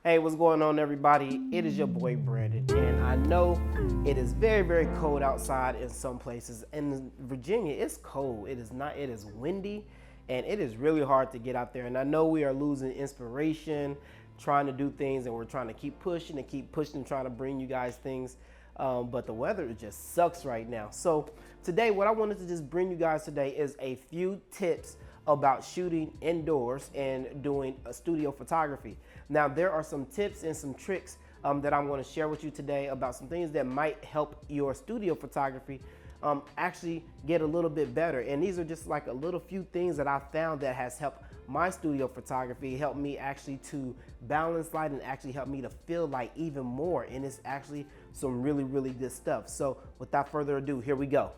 Hey, what's going on, everybody? It is your boy Brandon, and I know it is very, very cold outside in some places. In Virginia, it's cold. It is not. It is windy, and it is really hard to get out there. And I know we are losing inspiration, trying to do things, and we're trying to keep pushing and trying to bring you guys things. But the weather just sucks right now. So today, what I wanted to just bring you guys today is a few tips about shooting indoors and doing a studio photography. Now, there are some tips and some tricks that I'm going to share with you today about some things that might help your studio photography actually get a little bit better. And these are just like a little few things that I found that has helped my studio photography, helped me actually to balance light and actually help me to feel light even more. And it's actually some really, really good stuff. So without further ado, here we go.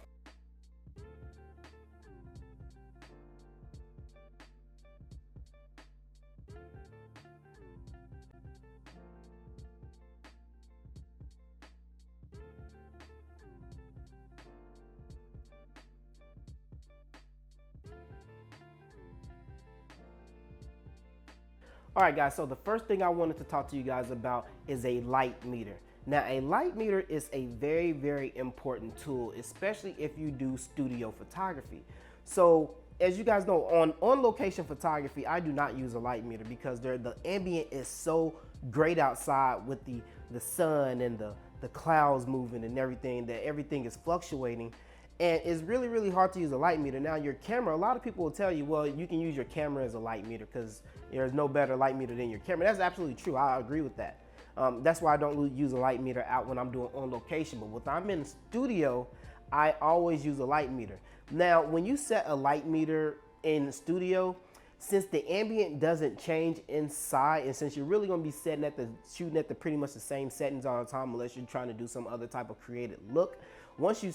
All right, guys, so the first thing I wanted to talk to you guys about is a light meter. Now, a light meter is a very, very important tool, especially if you do studio photography. So as you guys know, on location photography, I do not use a light meter because the ambient is so great outside with the sun and the clouds moving and everything, that everything is fluctuating. And it's really, really hard to use a light meter. Now, your camera, a lot of people will tell you, well, you can use your camera as a light meter because there's no better light meter than your camera. That's absolutely true. I agree with that. That's why I don't use a light meter out when I'm doing on location. But when I'm in the studio, I always use a light meter. Now, when you set a light meter in the studio, since the ambient doesn't change inside, and since you're really going to be shooting at the pretty much the same settings all the time, unless you're trying to do some other type of creative look, once you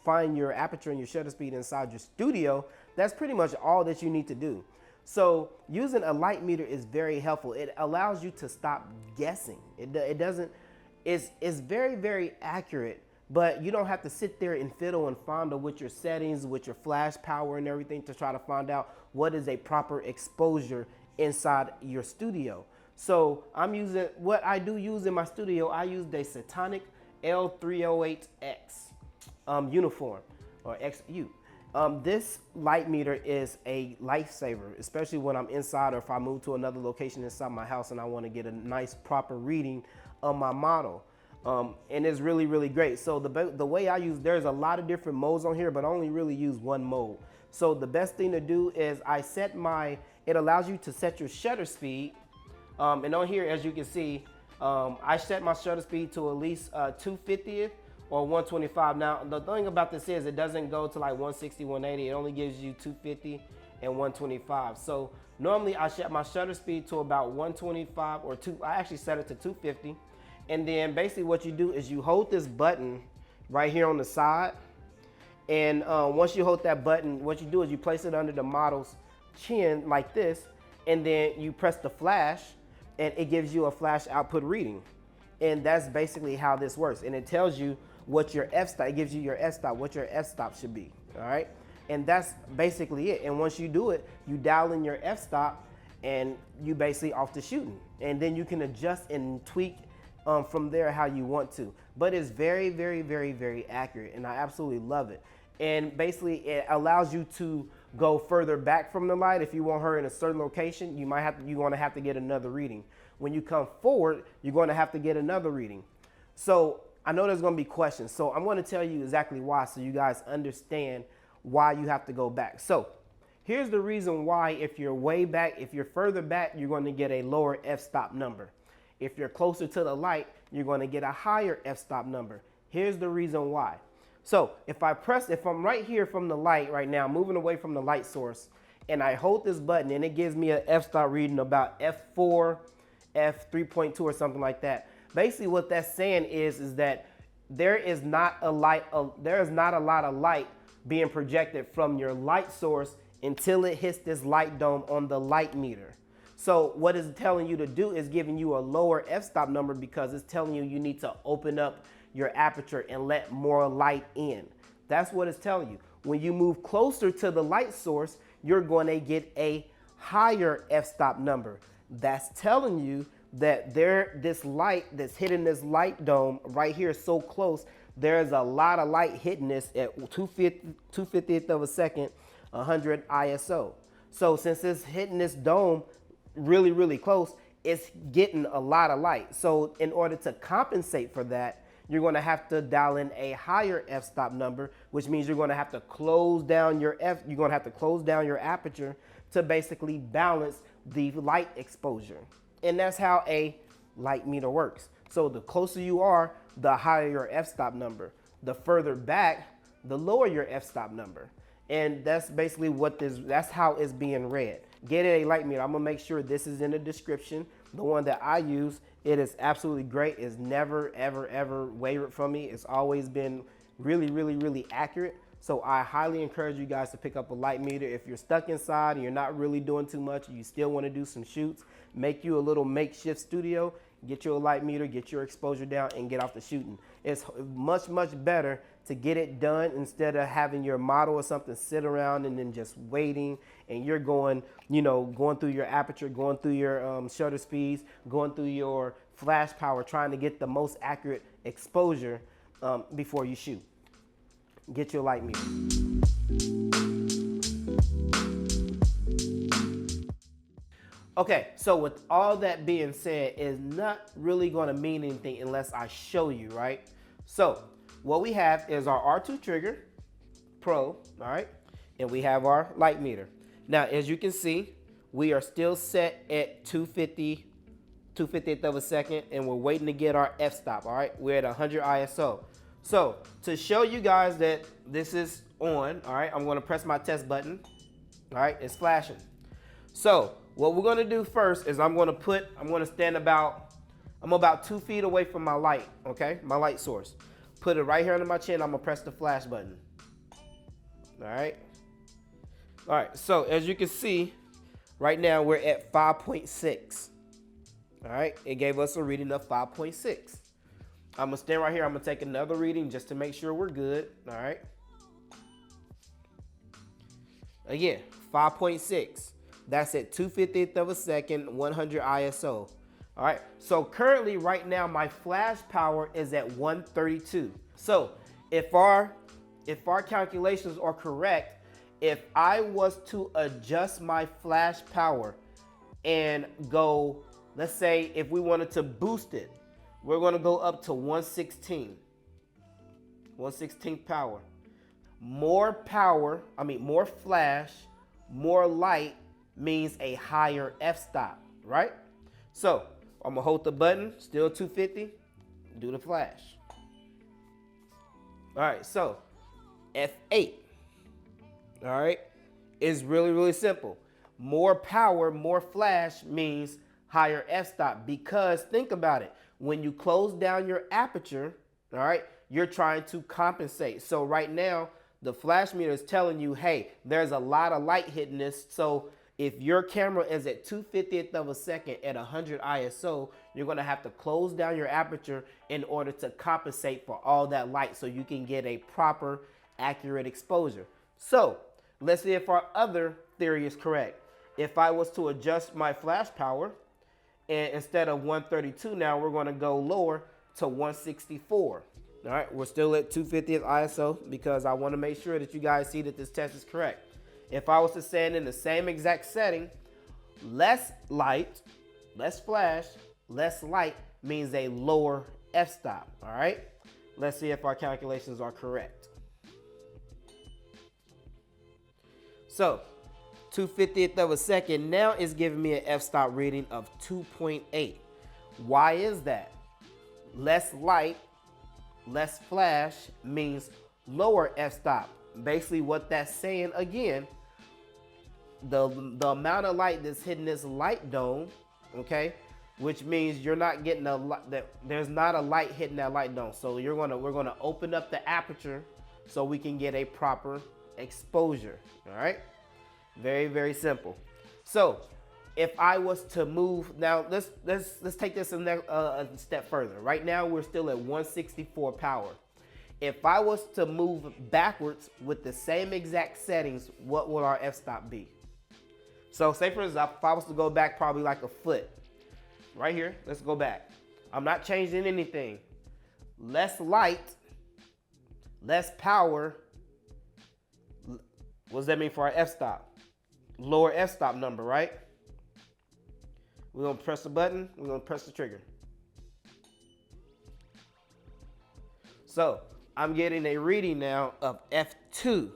find your aperture and your shutter speed inside your studio, that's pretty much all that you need to do. So using a light meter is very helpful. It allows you to stop guessing. It's very, very accurate, but you don't have to sit there and fiddle and fondle with your settings, with your flash power and everything to try to find out what is a proper exposure inside your studio. So what I do use in my studio, I use the Sekonic L-308X uniform, or X-U. This light meter is a lifesaver, especially when I'm inside or if I move to another location inside my house and I want to get a nice proper reading of my model. And it's really, really great. So the way I use, there's a lot of different modes on here, but I only really use one mode. So the best thing to do is it allows you to set your shutter speed. And on here, as you can see, I set my shutter speed to at least 250th or 125. Now, the thing about this is it doesn't go to like 160, 180. It only gives you 250 and 125. So normally I set my shutter speed to about 125 or I actually set it to 250. And then basically what you do is you hold this button right here on the side. And once you hold that button, what you do is you place it under the model's chin like this, and then you press the flash and it gives you a flash output reading. And that's basically how this works. And it tells you what your f-stop, it gives you your f-stop, what your f-stop should be, all right? And that's basically it. And once you do it, you dial in your f-stop and you basically off to shooting. And then you can adjust and tweak from there how you want to. But it's very, very, very, very accurate, and I absolutely love it. And basically it allows you to go further back from the light. If you want her in a certain location, you're going to have to get another reading. When you come forward, you're going to have to get another reading. So I know there's going to be questions. So I'm going to tell you exactly why, so you guys understand why you have to go back. So here's the reason why. If you're way back, if you're further back, you're going to get a lower f-stop number. If you're closer to the light, you're going to get a higher f-stop number. Here's the reason why. So if I'm right here from the light right now, moving away from the light source, and I hold this button and it gives me an f-stop reading about f4, f3.2 or something like that. Basically what that's saying is that there is not a lot of light being projected from your light source until it hits this light dome on the light meter. So what it's telling you to do is giving you a lower f-stop number because it's telling you need to open up your aperture and let more light in. That's what it's telling you. When you move closer to the light source, you're going to get a higher f-stop number. That's telling you that this light that's hitting this light dome right here so close, there's a lot of light hitting this at 2/50th of a second, 100 ISO. So since it's hitting this dome really, really close, it's getting a lot of light. So in order to compensate for that, you're going to have to dial in a higher f-stop number, which means you're going to have to close down your aperture to basically balance the light exposure. And that's how a light meter works. So the closer you are, the higher your f-stop number. The further back, the lower your f-stop number. And that's basically that's how it's being read. Get a light meter. I'm gonna make sure this is in the description. The one that I use, it is absolutely great. It's never, ever, ever wavered from me. It's always been really, really, really accurate. So I highly encourage you guys to pick up a light meter. If you're stuck inside and you're not really doing too much, you still want to do some shoots, make you a little makeshift studio, get you a light meter, get your exposure down, and get off the shooting. It's much, much better to get it done instead of having your model or something sit around and then just waiting, and you're going through your aperture, going through your shutter speeds, going through your flash power, trying to get the most accurate exposure before you shoot. Get your light meter. Okay, so with all that being said, it's not really going to mean anything unless I show you, right? So what we have is our R2 trigger Pro, all right? And we have our light meter. Now, as you can see, we are still set at 2/50th of a second, and we're waiting to get our f-stop, all right? We're at 100 ISO. So to show you guys that this is on, all right, I'm gonna press my test button, all right, it's flashing. So what we're gonna do first is I'm about 2 feet away from my light, okay, my light source. Put it right here under my chin, I'm gonna press the flash button, all right? All right, so as you can see, right now we're at 5.6, all right? It gave us a reading of 5.6. I'm gonna stand right here. I'm gonna take another reading just to make sure we're good. All right. Again, 5.6. That's at 2/50th of a second, 100 ISO. All right. So currently, right now, my flash power is at 132. So if our calculations are correct, if I was to adjust my flash power and go, let's say, if we wanted to boost it, we're going to go up to 116th power. More flash, more light means a higher f-stop, right? So I'm going to hold the button, still 250, do the flash. All right, so F8, all right, is really, really simple. More power, more flash means higher f-stop, because think about it. When you close down your aperture, all right, you're trying to compensate. So right now, the flash meter is telling you, hey, there's a lot of light hitting this. So if your camera is at 2/50th of a second at 100 ISO, you're going to have to close down your aperture in order to compensate for all that light so you can get a proper, accurate exposure. So let's see if our other theory is correct. If I was to adjust my flash power, and instead of 132 now, we're going to go lower to 164. All right, we're still at 2/50th ISO because I want to make sure that you guys see that this test is correct. If I was to stand in the same exact setting, less light, less flash, less light means a lower f-stop, all right? Let's see if our calculations are correct. So 2/50th of a second now is giving me an f-stop reading of 2.8. Why is that? Less light, less flash means lower f-stop. Basically what that's saying, again, the amount of light that's hitting this light dome, okay, which means you're not getting there's not a light hitting that light dome. So we're gonna open up the aperture so we can get a proper exposure. All right, very, very simple. So if I was to move now, let's take this a step further. Right now we're still at 164 power. If I was to move backwards with the same exact settings, what would our f-stop be? So say for example, if I was to go back probably like a foot, right here, let's go back. I'm not changing anything. Less light, less power. What does that mean for our f-stop? Lower f-stop number, right? We're gonna press the button, we're gonna press the trigger. So I'm getting a reading now of F2,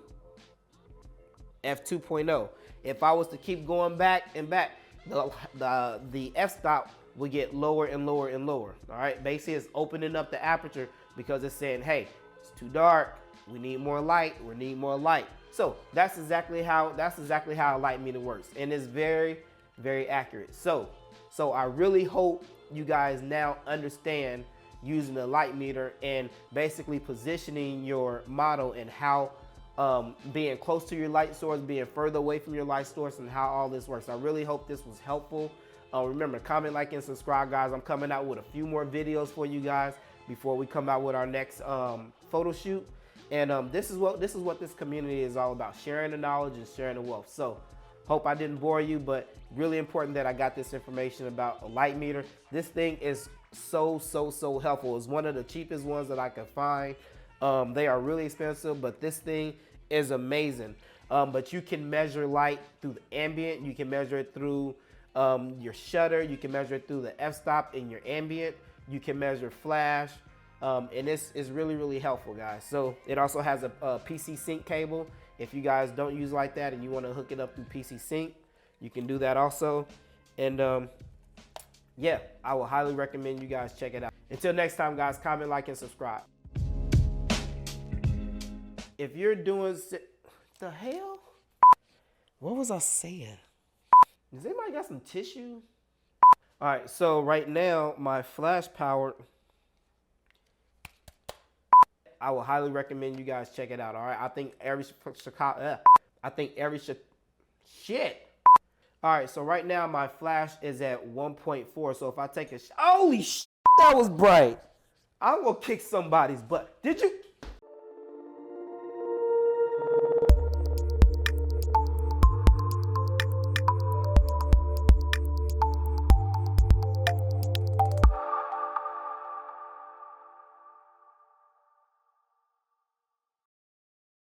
F2.0. If I was to keep going back and back, the f-stop would get lower and lower and lower. All right, basically it's opening up the aperture because it's saying, hey, it's too dark. We need more light. We need more light. So that's exactly how a light meter works, and it's very, very accurate. So I really hope you guys now understand using a light meter and basically positioning your model and how being close to your light source, being further away from your light source, and how all this works. I really hope this was helpful. Remember, comment, like, and subscribe, guys. I'm coming out with a few more videos for you guys before we come out with our next photo shoot. And this is what this community is all about: sharing the knowledge and sharing the wealth. So hope I didn't bore you, but really important that I got this information about a light meter. This thing is so helpful. It's one of the cheapest ones that I could find. They are really expensive, but this thing is amazing. But you can measure light through the ambient. You can measure it through your shutter. You can measure it through the f-stop in your ambient. You can measure flash. And this is really, really helpful, guys. So it also has a PC sync cable. If you guys don't use like that and you want to hook it up through PC sync, you can do that also. And yeah, I will highly recommend you guys check it out. Until next time, guys, comment, like, and subscribe. If you're doing, the hell? What was I saying? Does anybody got some tissue? All right, so right now my flash power, I will highly recommend you guys check it out. All right, I think every shit. All right, so right now my flash is at 1.4. So if I take a holy shit, that was bright. I'm gonna kick somebody's butt. Did you?